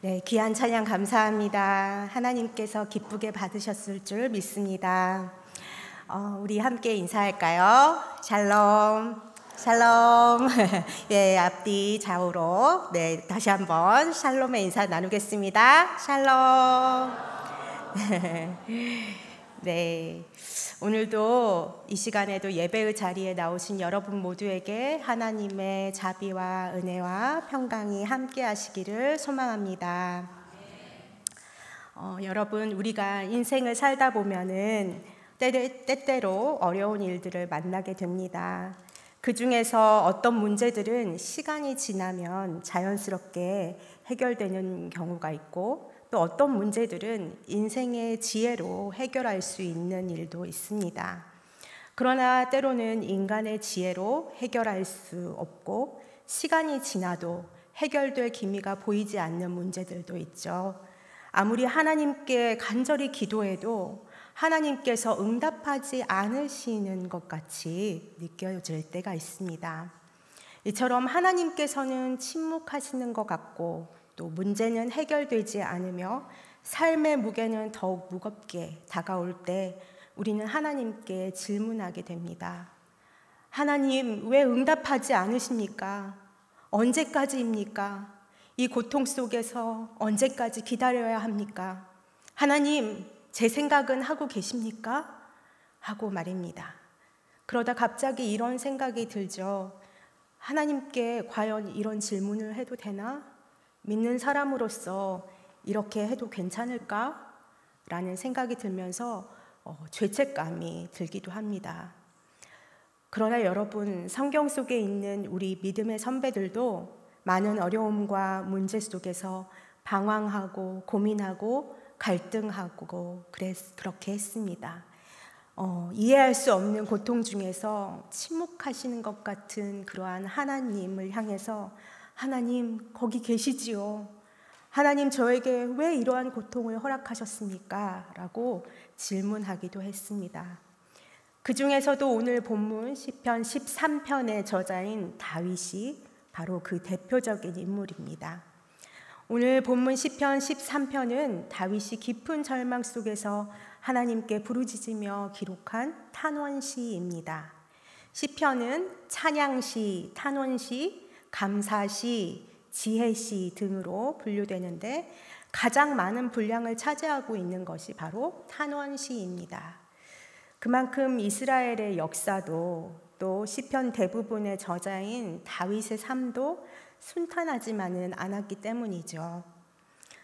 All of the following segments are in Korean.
네, 귀한 찬양 감사합니다. 하나님께서 기쁘게 받으셨을 줄 믿습니다. 우리 함께 인사할까요? 샬롬, 샬롬. 네, 앞뒤 좌우로 다시 한번 샬롬의 인사 나누겠습니다. 샬롬. 네, 오늘도 이 시간에도 예배의 자리에 나오신 여러분 모두에게 하나님의 자비와 은혜와 평강이 함께 하시기를 소망합니다. 여러분, 우리가 인생을 살다 보면은 때때로 어려운 일들을 만나게 됩니다. 그 중에서 어떤 문제들은 시간이 지나면 자연스럽게 해결되는 경우가 있고, 또 어떤 문제들은 인생의 지혜로 해결할 수 있는 일도 있습니다. 그러나 때로는 인간의 지혜로 해결할 수 없고, 시간이 지나도 해결될 기미가 보이지 않는 문제들도 있죠. 아무리 하나님께 간절히 기도해도 하나님께서 응답하지 않으시는 것 같이 느껴질 때가 있습니다. 이처럼 하나님께서는 침묵하시는 것 같고, 또 문제는 해결되지 않으며 삶의 무게는 더욱 무겁게 다가올 때 우리는 하나님께 질문하게 됩니다. 하나님, 왜 응답하지 않으십니까? 언제까지입니까? 이 고통 속에서 언제까지 기다려야 합니까? 하나님, 제 생각은 하고 계십니까? 하고 말입니다. 그러다 갑자기 이런 생각이 들죠. 하나님께 과연 이런 질문을 해도 되나? 믿는 사람으로서 이렇게 해도 괜찮을까? 라는 생각이 들면서 죄책감이 들기도 합니다. 그러나 여러분, 성경 속에 있는 우리 믿음의 선배들도 많은 어려움과 문제 속에서 방황하고 고민하고 갈등하고 그렇게 했습니다. 이해할 수 없는 고통 중에서 침묵하시는 것 같은 그러한 하나님을 향해서 하나님, 거기 계시지요. 하나님, 저에게 왜 이러한 고통을 허락하셨습니까? 라고 질문하기도 했습니다. 그 중에서도 오늘 본문 시편 13편의 저자인 다윗이 바로 그 대표적인 인물입니다. 오늘 본문 시편 13편은 다윗이 깊은 절망 속에서 하나님께 부르짖으며 기록한 탄원시입니다. 시편은 찬양시, 탄원시, 감사시, 지혜시 등으로 분류되는데 가장 많은 분량을 차지하고 있는 것이 바로 탄원시입니다. 그만큼 이스라엘의 역사도 또 시편 대부분의 저자인 다윗의 삶도 순탄하지만은 않았기 때문이죠.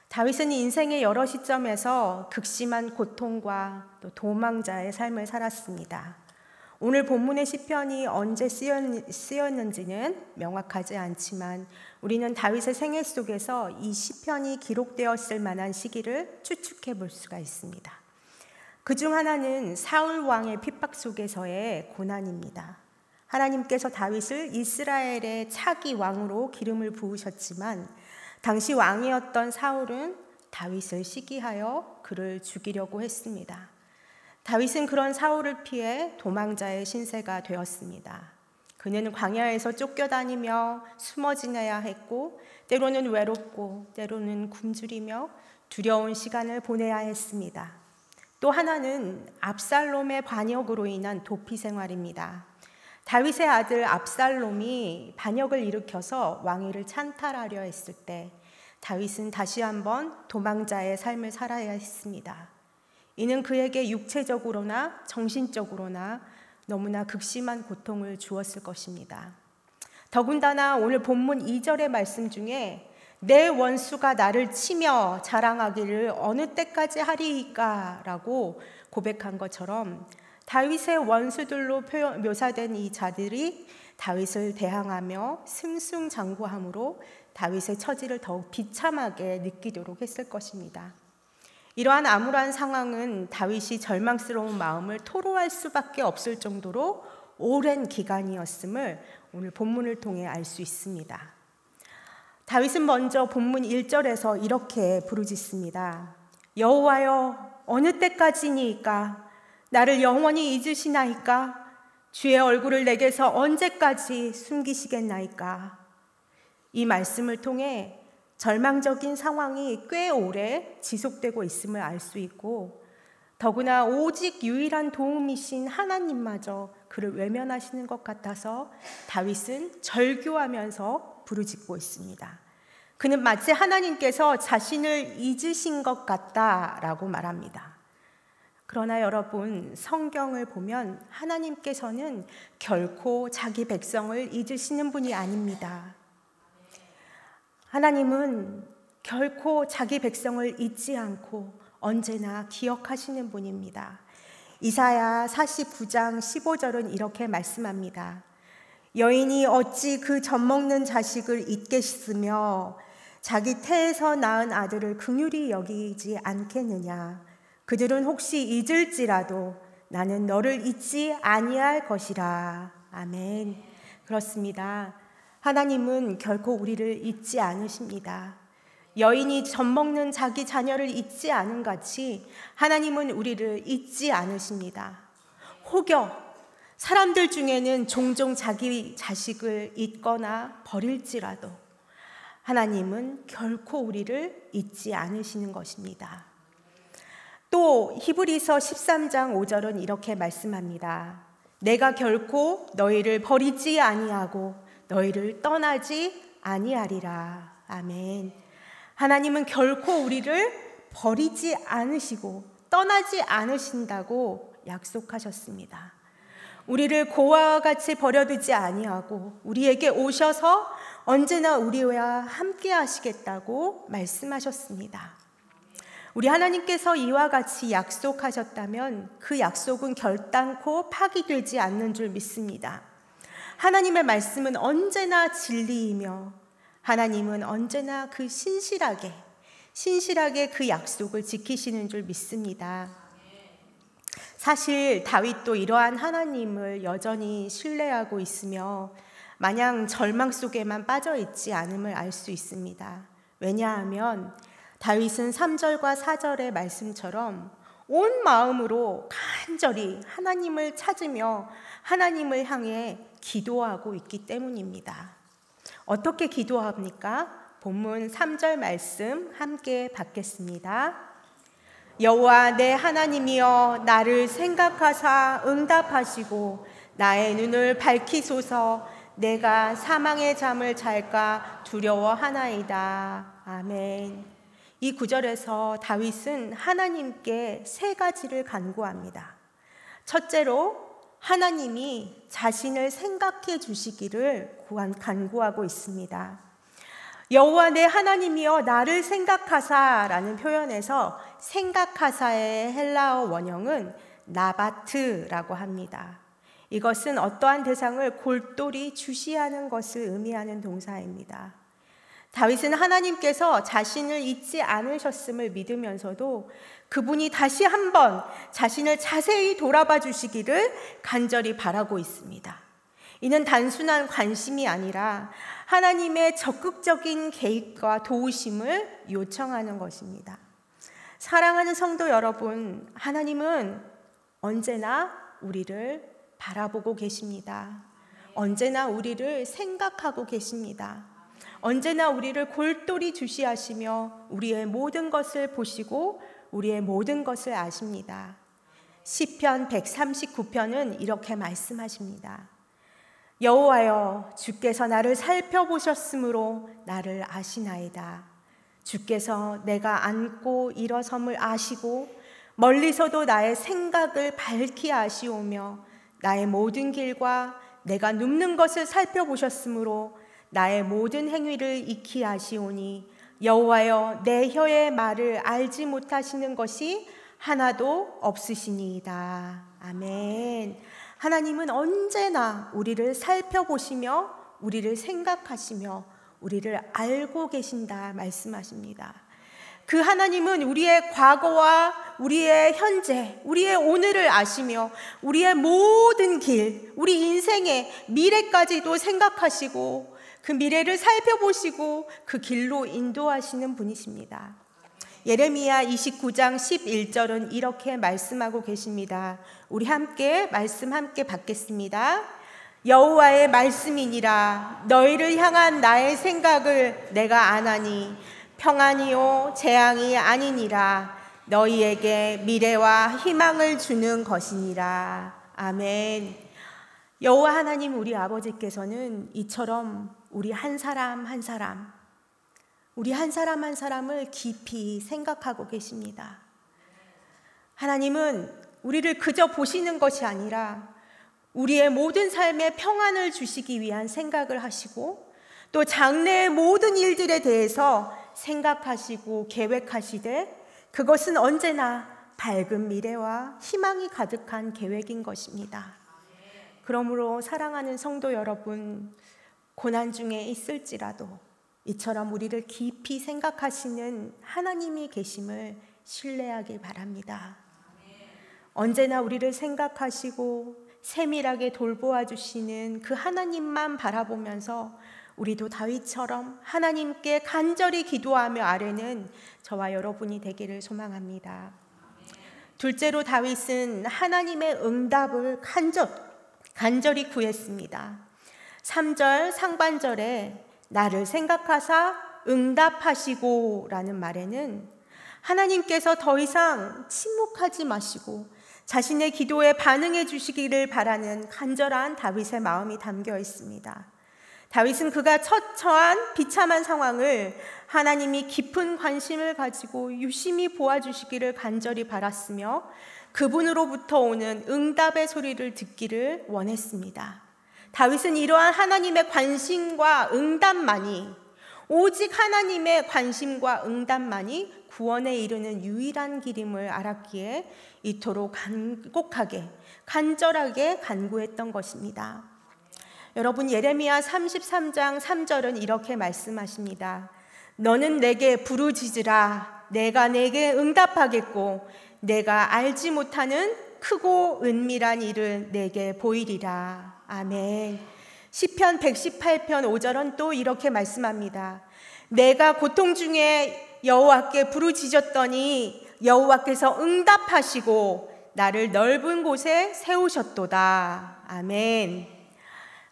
다윗은 인생의 여러 시점에서 극심한 고통과 또 도망자의 삶을 살았습니다. 오늘 본문의 시편이 언제 쓰였는지는 명확하지 않지만 우리는 다윗의 생애 속에서 이 시편이 기록되었을 만한 시기를 추측해 볼 수가 있습니다. 그중 하나는 사울 왕의 핍박 속에서의 고난입니다. 하나님께서 다윗을 이스라엘의 차기 왕으로 기름을 부으셨지만 당시 왕이었던 사울은 다윗을 시기하여 그를 죽이려고 했습니다. 다윗은 그런 사울을 피해 도망자의 신세가 되었습니다. 그는 광야에서 쫓겨다니며 숨어 지내야 했고, 때로는 외롭고 때로는 굶주리며 두려운 시간을 보내야 했습니다. 또 하나는 압살롬의 반역으로 인한 도피 생활입니다. 다윗의 아들 압살롬이 반역을 일으켜서 왕위를 찬탈하려 했을 때 다윗은 다시 한번 도망자의 삶을 살아야 했습니다. 이는 그에게 육체적으로나 정신적으로나 너무나 극심한 고통을 주었을 것입니다. 더군다나 오늘 본문 2절의 말씀 중에 내 원수가 나를 치며 자랑하기를 어느 때까지 하리이까? 라고 고백한 것처럼 다윗의 원수들로 묘사된 이 자들이 다윗을 대항하며 승승장구함으로 다윗의 처지를 더욱 비참하게 느끼도록 했을 것입니다. 이러한 암울한 상황은 다윗이 절망스러운 마음을 토로할 수밖에 없을 정도로 오랜 기간이었음을 오늘 본문을 통해 알 수 있습니다. 다윗은 먼저 본문 1절에서 이렇게 부르짖습니다. 여호와여, 어느 때까지니이까? 나를 영원히 잊으시나이까? 주의 얼굴을 내게서 언제까지 숨기시겠나이까? 이 말씀을 통해 절망적인 상황이 꽤 오래 지속되고 있음을 알 수 있고, 더구나 오직 유일한 도움이신 하나님마저 그를 외면하시는 것 같아서 다윗은 절규하면서 부르짖고 있습니다. 그는 마치 하나님께서 자신을 잊으신 것 같다라고 말합니다. 그러나 여러분, 성경을 보면 하나님께서는 결코 자기 백성을 잊으시는 분이 아닙니다. 하나님은 결코 자기 백성을 잊지 않고 언제나 기억하시는 분입니다. 이사야 49장 15절은 이렇게 말씀합니다. 여인이 어찌 그 젖먹는 자식을 잊겠으며 자기 태에서 낳은 아들을 긍휼히 여기지 않겠느냐. 그들은 혹시 잊을지라도 나는 너를 잊지 아니할 것이라. 아멘. 그렇습니다. 하나님은 결코 우리를 잊지 않으십니다. 여인이 젖먹는 자기 자녀를 잊지 않은 같이 하나님은 우리를 잊지 않으십니다. 혹여 사람들 중에는 종종 자기 자식을 잊거나 버릴지라도 하나님은 결코 우리를 잊지 않으시는 것입니다. 또 히브리서 13장 5절은 이렇게 말씀합니다. 내가 결코 너희를 버리지 아니하고 너희를 떠나지 아니하리라. 아멘. 하나님은 결코 우리를 버리지 않으시고 떠나지 않으신다고 약속하셨습니다. 우리를 고아와 같이 버려두지 아니하고 우리에게 오셔서 언제나 우리와 함께 하시겠다고 말씀하셨습니다. 우리 하나님께서 이와 같이 약속하셨다면 그 약속은 결단코 파기되지 않는 줄 믿습니다. 하나님의 말씀은 언제나 진리이며 하나님은 언제나 그 신실하게 그 약속을 지키시는 줄 믿습니다. 사실 다윗도 이러한 하나님을 여전히 신뢰하고 있으며 마냥 절망 속에만 빠져 있지 않음을 알 수 있습니다. 왜냐하면 다윗은 3절과 4절의 말씀처럼 온 마음으로 간절히 하나님을 찾으며 하나님을 향해 기도하고 있기 때문입니다. 어떻게 기도합니까? 본문 3절 말씀 함께 받겠습니다. 여호와 내 하나님이여 나를 생각하사 응답하시고 나의 눈을 밝히소서. 내가 사망의 잠을 잘까 두려워하나이다. 아멘. 이 구절에서 다윗은 하나님께 세 가지를 간구합니다. 첫째로 하나님이 자신을 생각해 주시기를 간구하고 있습니다. 여호와 내 하나님이여 나를 생각하사라는 표현에서 생각하사의 헬라어 원형은 나바트라고 합니다. 이것은 어떠한 대상을 골똘히 주시하는 것을 의미하는 동사입니다. 다윗은 하나님께서 자신을 잊지 않으셨음을 믿으면서도 그분이 다시 한번 자신을 자세히 돌아봐 주시기를 간절히 바라고 있습니다. 이는 단순한 관심이 아니라 하나님의 적극적인 개입과 도우심을 요청하는 것입니다. 사랑하는 성도 여러분, 하나님은 언제나 우리를 바라보고 계십니다. 언제나 우리를 생각하고 계십니다. 언제나 우리를 골똘히 주시하시며 우리의 모든 것을 보시고 우리의 모든 것을 아십니다. 시편 139편은 이렇게 말씀하십니다. 여호와여 주께서 나를 살펴보셨으므로 나를 아시나이다. 주께서 내가 앉고 일어섬을 아시고 멀리서도 나의 생각을 밝히 아시오며 나의 모든 길과 내가 눕는 것을 살펴보셨으므로 나의 모든 행위를 익히 아시오니 여호와여 내 혀의 말을 알지 못하시는 것이 하나도 없으시니이다. 아멘. 하나님은 언제나 우리를 살펴보시며 우리를 생각하시며 우리를 알고 계신다 말씀하십니다. 그 하나님은 우리의 과거와 우리의 현재, 우리의 오늘을 아시며 우리의 모든 길, 우리 인생의 미래까지도 생각하시고 그 미래를 살펴보시고 그 길로 인도하시는 분이십니다. 예레미야 29장 11절은 이렇게 말씀하고 계십니다. 우리 함께 말씀 함께 받겠습니다. 여호와의 말씀이니라. 너희를 향한 나의 생각을 내가 아나니 평안이요 재앙이 아니니라. 너희에게 미래와 희망을 주는 것이니라. 아멘. 여호와 하나님 우리 아버지께서는 이처럼 우리 한 사람 한 사람을 깊이 생각하고 계십니다. 하나님은 우리를 그저 보시는 것이 아니라 우리의 모든 삶에 평안을 주시기 위한 생각을 하시고 또 장래의 모든 일들에 대해서 생각하시고 계획하시되 그것은 언제나 밝은 미래와 희망이 가득한 계획인 것입니다. 그러므로 사랑하는 성도 여러분, 고난 중에 있을지라도 이처럼 우리를 깊이 생각하시는 하나님이 계심을 신뢰하길 바랍니다. 언제나 우리를 생각하시고 세밀하게 돌보아 주시는 그 하나님만 바라보면서 우리도 다윗처럼 하나님께 간절히 기도하며 아뢰는 저와 여러분이 되기를 소망합니다. 둘째로 다윗은 하나님의 응답을 간절히 구했습니다. 3절 상반절에 나를 생각하사 응답하시고 라는 말에는 하나님께서 더 이상 침묵하지 마시고 자신의 기도에 반응해 주시기를 바라는 간절한 다윗의 마음이 담겨 있습니다. 다윗은 그가 처처한 비참한 상황을 하나님이 깊은 관심을 가지고 유심히 보아주시기를 간절히 바랐으며 그분으로부터 오는 응답의 소리를 듣기를 원했습니다. 다윗은 이러한 하나님의 관심과 응답만이, 오직 하나님의 관심과 응답만이 구원에 이르는 유일한 길임을 알았기에 이토록 간절하게 간구했던 것입니다. 여러분, 예레미야 33장 3절은 이렇게 말씀하십니다. 너는 내게 부르짖으라. 내가 내게 응답하겠고 내가 알지 못하는 크고 은밀한 일을 내게 보이리라. 아멘. 시편 118편 5절은 또 이렇게 말씀합니다. 내가 고통 중에 여호와께 부르짖었더니 여호와께서 응답하시고 나를 넓은 곳에 세우셨도다. 아멘.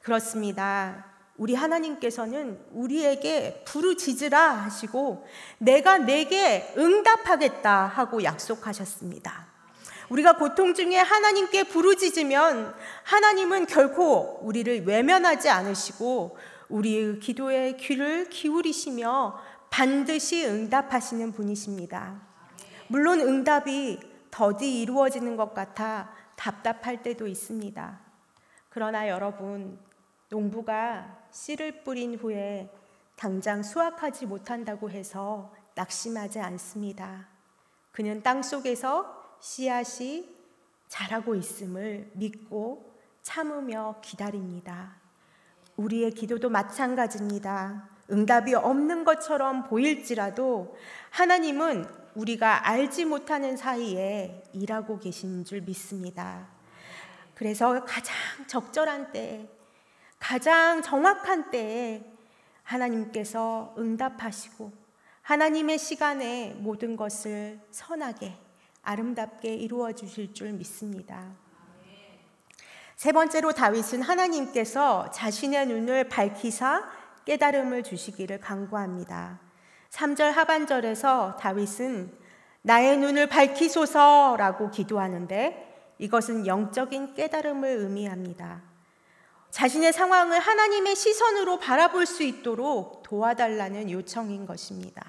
그렇습니다. 우리 하나님께서는 우리에게 부르짖으라 하시고 내가 내게 응답하겠다 하고 약속하셨습니다. 우리가 고통 중에 하나님께 부르짖으면 하나님은 결코 우리를 외면하지 않으시고 우리의 기도에 귀를 기울이시며 반드시 응답하시는 분이십니다. 물론 응답이 더디 이루어지는 것 같아 답답할 때도 있습니다. 그러나 여러분, 농부가 씨를 뿌린 후에 당장 수확하지 못한다고 해서 낙심하지 않습니다. 그는 땅 속에서 씨앗이 자라고 있음을 믿고 참으며 기다립니다. 우리의 기도도 마찬가지입니다. 응답이 없는 것처럼 보일지라도 하나님은 우리가 알지 못하는 사이에 일하고 계신 줄 믿습니다. 그래서 가장 적절한 때에, 가장 정확한 때에 하나님께서 응답하시고 하나님의 시간에 모든 것을 선하게 아름답게 이루어 주실 줄 믿습니다. 세 번째로 다윗은 하나님께서 자신의 눈을 밝히사 깨달음을 주시기를 간구합니다. 3절 하반절에서 다윗은 나의 눈을 밝히소서라고 기도하는데 이것은 영적인 깨달음을 의미합니다. 자신의 상황을 하나님의 시선으로 바라볼 수 있도록 도와달라는 요청인 것입니다.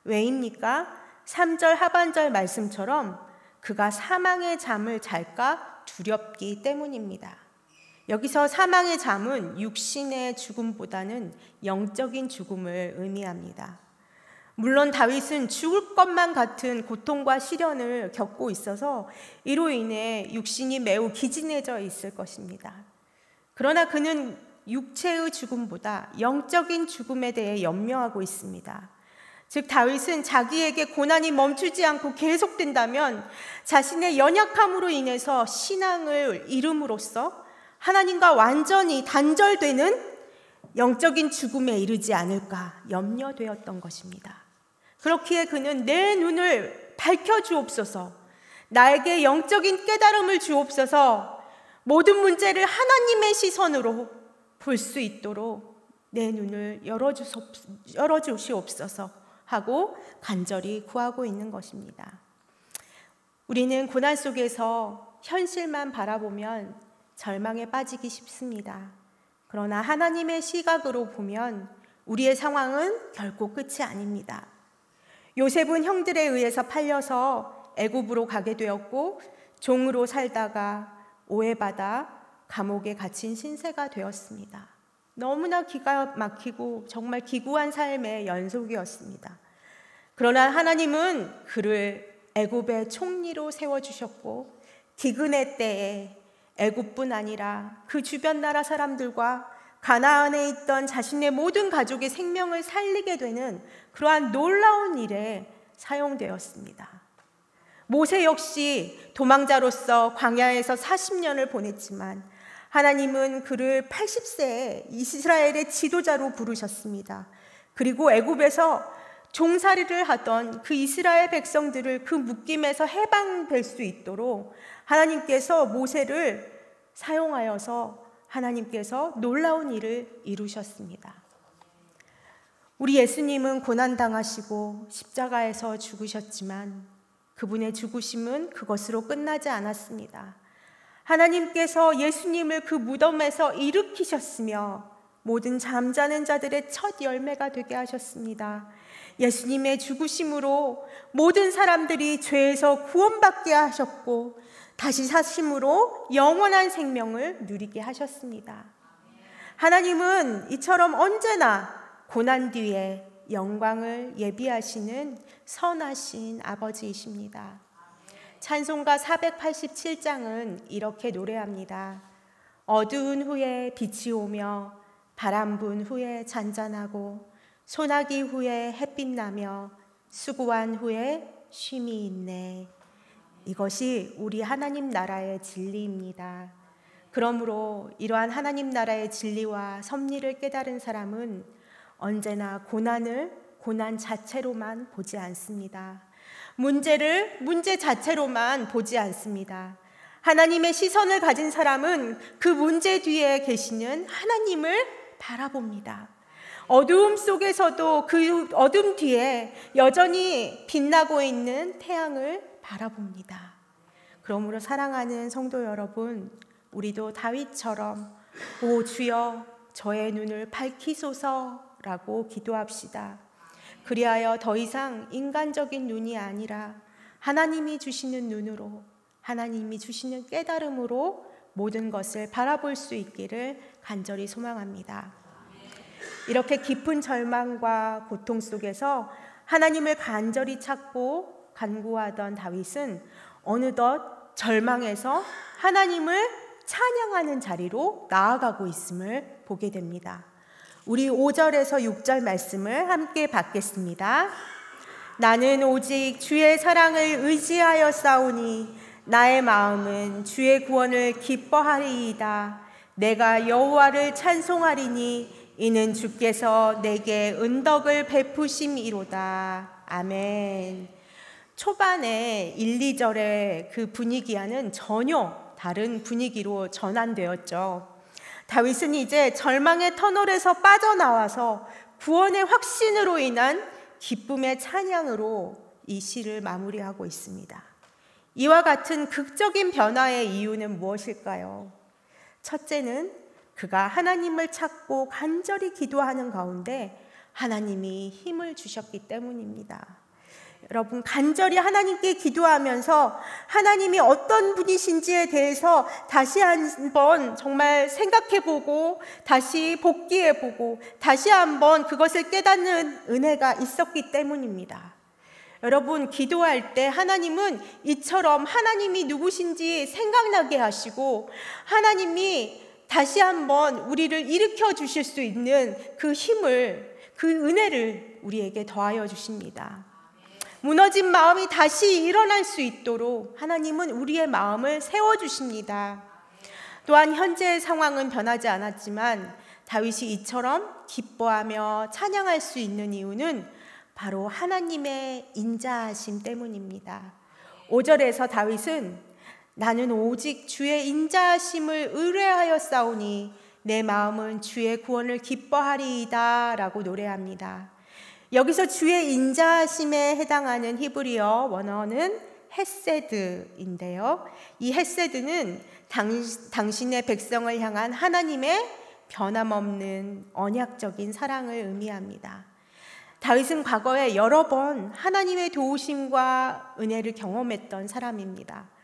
왜입니까? 3절 하반절 말씀처럼 그가 사망의 잠을 잘까 두렵기 때문입니다. 여기서 사망의 잠은 육신의 죽음보다는 영적인 죽음을 의미합니다. 물론 다윗은 죽을 것만 같은 고통과 시련을 겪고 있어서 이로 인해 육신이 매우 기진해져 있을 것입니다. 그러나 그는 육체의 죽음보다 영적인 죽음에 대해 염려하고 있습니다. 즉 다윗은 자기에게 고난이 멈추지 않고 계속된다면 자신의 연약함으로 인해서 신앙을 잃음으로써 하나님과 완전히 단절되는 영적인 죽음에 이르지 않을까 염려되었던 것입니다. 그렇기에 그는 내 눈을 밝혀 주옵소서, 나에게 영적인 깨달음을 주옵소서, 모든 문제를 하나님의 시선으로 볼 수 있도록 내 눈을 열어주시옵소서 하고 간절히 구하고 있는 것입니다. 우리는 고난 속에서 현실만 바라보면 절망에 빠지기 쉽습니다. 그러나 하나님의 시각으로 보면 우리의 상황은 결코 끝이 아닙니다. 요셉은 형들에 의해서 팔려서 애굽으로 가게 되었고 종으로 살다가 오해받아 감옥에 갇힌 신세가 되었습니다. 너무나 기가 막히고 정말 기구한 삶의 연속이었습니다. 그러나 하나님은 그를 애굽의 총리로 세워주셨고 기근의 때에 애굽뿐 아니라 그 주변 나라 사람들과 가나안에 있던 자신의 모든 가족의 생명을 살리게 되는 그러한 놀라운 일에 사용되었습니다. 모세 역시 도망자로서 광야에서 40년을 보냈지만 하나님은 그를 80세에 이스라엘의 지도자로 부르셨습니다. 그리고 애굽에서 종살이를 하던 그 이스라엘 백성들을 그 묶임에서 해방될 수 있도록 하나님께서 모세를 사용하여서 하나님께서 놀라운 일을 이루셨습니다. 우리 예수님은 고난당하시고 십자가에서 죽으셨지만 그분의 죽으심은 그것으로 끝나지 않았습니다. 하나님께서 예수님을 그 무덤에서 일으키셨으며 모든 잠자는 자들의 첫 열매가 되게 하셨습니다. 예수님의 죽으심으로 모든 사람들이 죄에서 구원받게 하셨고 다시 사심으로 영원한 생명을 누리게 하셨습니다. 하나님은 이처럼 언제나 고난 뒤에 영광을 예비하시는 선하신 아버지이십니다. 찬송가 487장은 이렇게 노래합니다. 어두운 후에 빛이 오며 바람 분 후에 잔잔하고 소나기 후에 햇빛 나며 수고한 후에 쉼이 있네. 이것이 우리 하나님 나라의 진리입니다. 그러므로 이러한 하나님 나라의 진리와 섭리를 깨달은 사람은 언제나 고난을 고난 자체로만 보지 않습니다. 문제를 문제 자체로만 보지 않습니다. 하나님의 시선을 가진 사람은 그 문제 뒤에 계시는 하나님을 바라봅니다. 어두움 속에서도 그 어둠 뒤에 여전히 빛나고 있는 태양을 바라봅니다. 그러므로 사랑하는 성도 여러분, 우리도 다윗처럼 오 주여 저의 눈을 밝히소서라고 기도합시다. 그리하여 더 이상 인간적인 눈이 아니라 하나님이 주시는 눈으로, 하나님이 주시는 깨달음으로 모든 것을 바라볼 수 있기를 간절히 소망합니다. 이렇게 깊은 절망과 고통 속에서 하나님을 간절히 찾고 간구하던 다윗은 어느덧 절망에서 하나님을 찬양하는 자리로 나아가고 있음을 보게 됩니다. 우리 5절에서 6절 말씀을 함께 받겠습니다. 나는 오직 주의 사랑을 의지하여 싸우니 나의 마음은 주의 구원을 기뻐하리이다. 내가 여호와를 찬송하리니 이는 주께서 내게 은덕을 베푸심이로다. 아멘. 초반에 1, 2절의 그 분위기와는 전혀 다른 분위기로 전환되었죠. 다윗은 이제 절망의 터널에서 빠져나와서 구원의 확신으로 인한 기쁨의 찬양으로 이 시를 마무리하고 있습니다. 이와 같은 극적인 변화의 이유는 무엇일까요? 첫째는 그가 하나님을 찾고 간절히 기도하는 가운데 하나님이 힘을 주셨기 때문입니다. 여러분, 간절히 하나님께 기도하면서 하나님이 어떤 분이신지에 대해서 다시 한번 정말 생각해보고 다시 복기해보고 다시 한번 그것을 깨닫는 은혜가 있었기 때문입니다. 여러분, 기도할 때 하나님은 이처럼 하나님이 누구신지 생각나게 하시고 하나님이 다시 한번 우리를 일으켜 주실 수 있는 그 힘을, 그 은혜를 우리에게 더하여 주십니다. 무너진 마음이 다시 일어날 수 있도록 하나님은 우리의 마음을 세워주십니다. 또한 현재의 상황은 변하지 않았지만 다윗이 이처럼 기뻐하며 찬양할 수 있는 이유는 바로 하나님의 인자하심 때문입니다. 5절에서 다윗은 나는 오직 주의 인자하심을 의뢰하였사오니 내 마음은 주의 구원을 기뻐하리이다 라고 노래합니다. 여기서 주의 인자하심에 해당하는 히브리어 원어는 헤세드인데요. 이 헤세드는 당신의 백성을 향한 하나님의 변함없는 언약적인 사랑을 의미합니다. 다윗은 과거에 여러 번 하나님의 도우심과 은혜를 경험했던 사람입니다.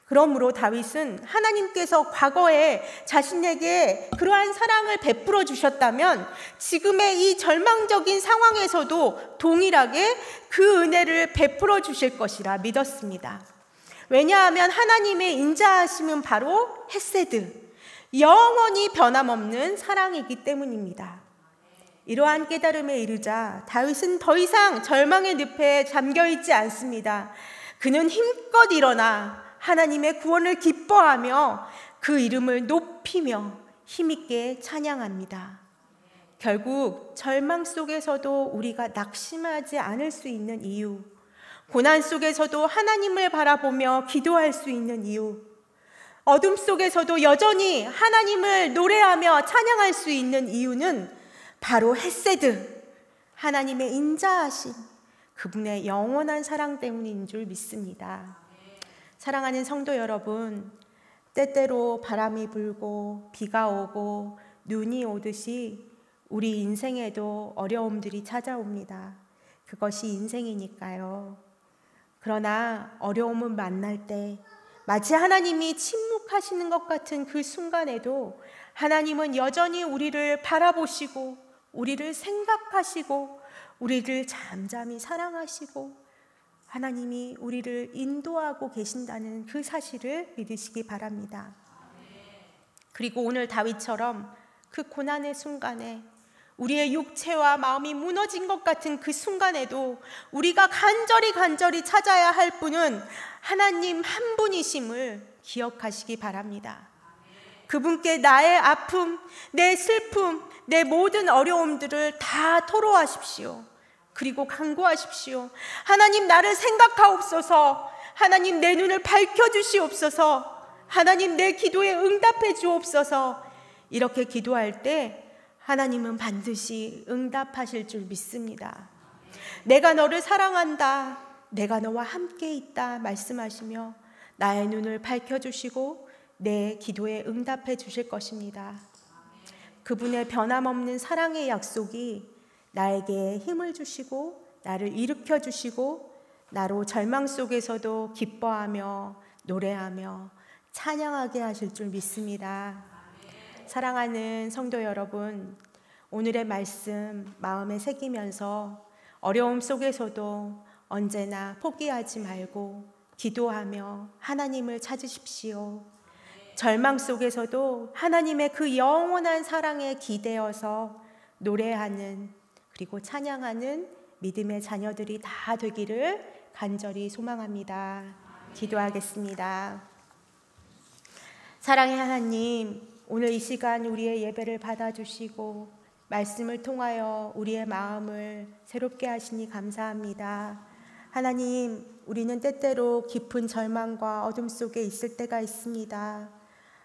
그러므로 다윗은 하나님께서 과거에 자신에게 그러한 사랑을 베풀어 주셨다면 지금의 이 절망적인 상황에서도 동일하게 그 은혜를 베풀어 주실 것이라 믿었습니다. 왜냐하면 하나님의 인자하심은 바로 헤세드, 영원히 변함없는 사랑이기 때문입니다. 이러한 깨달음에 이르자 다윗은 더 이상 절망의 늪에 잠겨있지 않습니다. 그는 힘껏 일어나 하나님의 구원을 기뻐하며 그 이름을 높이며 힘있게 찬양합니다. 결국 절망 속에서도 우리가 낙심하지 않을 수 있는 이유, 고난 속에서도 하나님을 바라보며 기도할 수 있는 이유, 어둠 속에서도 여전히 하나님을 노래하며 찬양할 수 있는 이유는 바로 헤세드, 하나님의 인자하심, 그분의 영원한 사랑 때문인 줄 믿습니다. 사랑하는 성도 여러분, 때때로 바람이 불고 비가 오고 눈이 오듯이 우리 인생에도 어려움들이 찾아옵니다. 그것이 인생이니까요. 그러나 어려움을 만날 때 마치 하나님이 침묵하시는 것 같은 그 순간에도 하나님은 여전히 우리를 바라보시고 우리를 생각하시고 우리를 잠잠히 사랑하시고 하나님이 우리를 인도하고 계신다는 그 사실을 믿으시기 바랍니다. 그리고 오늘 다윗처럼 그 고난의 순간에 우리의 육체와 마음이 무너진 것 같은 그 순간에도 우리가 간절히 찾아야 할 분은 하나님 한 분이심을 기억하시기 바랍니다. 그분께 나의 아픔, 내 슬픔, 내 모든 어려움들을 다 토로하십시오. 그리고 간구하십시오. 하나님 나를 생각하옵소서. 하나님 내 눈을 밝혀주시옵소서. 하나님 내 기도에 응답해 주옵소서. 이렇게 기도할 때 하나님은 반드시 응답하실 줄 믿습니다. 내가 너를 사랑한다. 내가 너와 함께 있다 말씀하시며 나의 눈을 밝혀주시고 내 기도에 응답해 주실 것입니다. 그분의 변함없는 사랑의 약속이 나에게 힘을 주시고 나를 일으켜 주시고 나로 절망 속에서도 기뻐하며 노래하며 찬양하게 하실 줄 믿습니다. 사랑하는 성도 여러분, 오늘의 말씀 마음에 새기면서 어려움 속에서도 언제나 포기하지 말고 기도하며 하나님을 찾으십시오. 절망 속에서도 하나님의 그 영원한 사랑에 기대어서 노래하는 그리고 찬양하는 믿음의 자녀들이 다 되기를 간절히 소망합니다. 기도하겠습니다. 사랑의 하나님, 오늘 이 시간 우리의 예배를 받아주시고 말씀을 통하여 우리의 마음을 새롭게 하시니 감사합니다. 하나님, 우리는 때때로 깊은 절망과 어둠 속에 있을 때가 있습니다.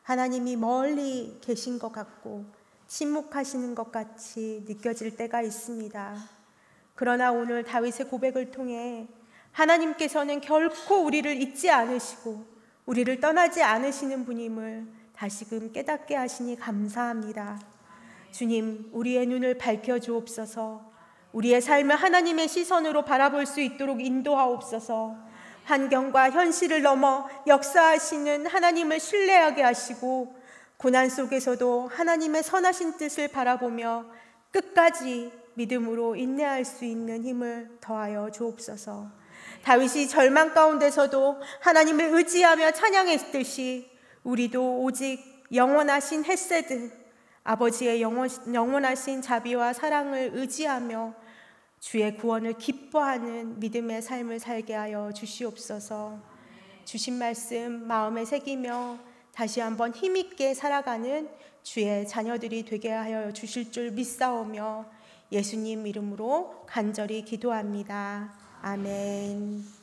하나님이 멀리 계신 것 같고 침묵하시는 것 같이 느껴질 때가 있습니다. 그러나 오늘 다윗의 고백을 통해 하나님께서는 결코 우리를 잊지 않으시고 우리를 떠나지 않으시는 분임을 다시금 깨닫게 하시니 감사합니다. 주님, 우리의 눈을 밝혀주옵소서. 우리의 삶을 하나님의 시선으로 바라볼 수 있도록 인도하옵소서. 환경과 현실을 넘어 역사하시는 하나님을 신뢰하게 하시고 고난 속에서도 하나님의 선하신 뜻을 바라보며 끝까지 믿음으로 인내할 수 있는 힘을 더하여 주옵소서. 다윗이 절망 가운데서도 하나님을 의지하며 찬양했듯이 우리도 오직 영원하신 헤세드, 아버지의 영원하신 자비와 사랑을 의지하며 주의 구원을 기뻐하는 믿음의 삶을 살게 하여 주시옵소서. 주신 말씀 마음에 새기며 다시 한번 힘있게 살아가는 주의 자녀들이 되게 하여 주실 줄 믿사오며 예수님 이름으로 간절히 기도합니다. 아멘.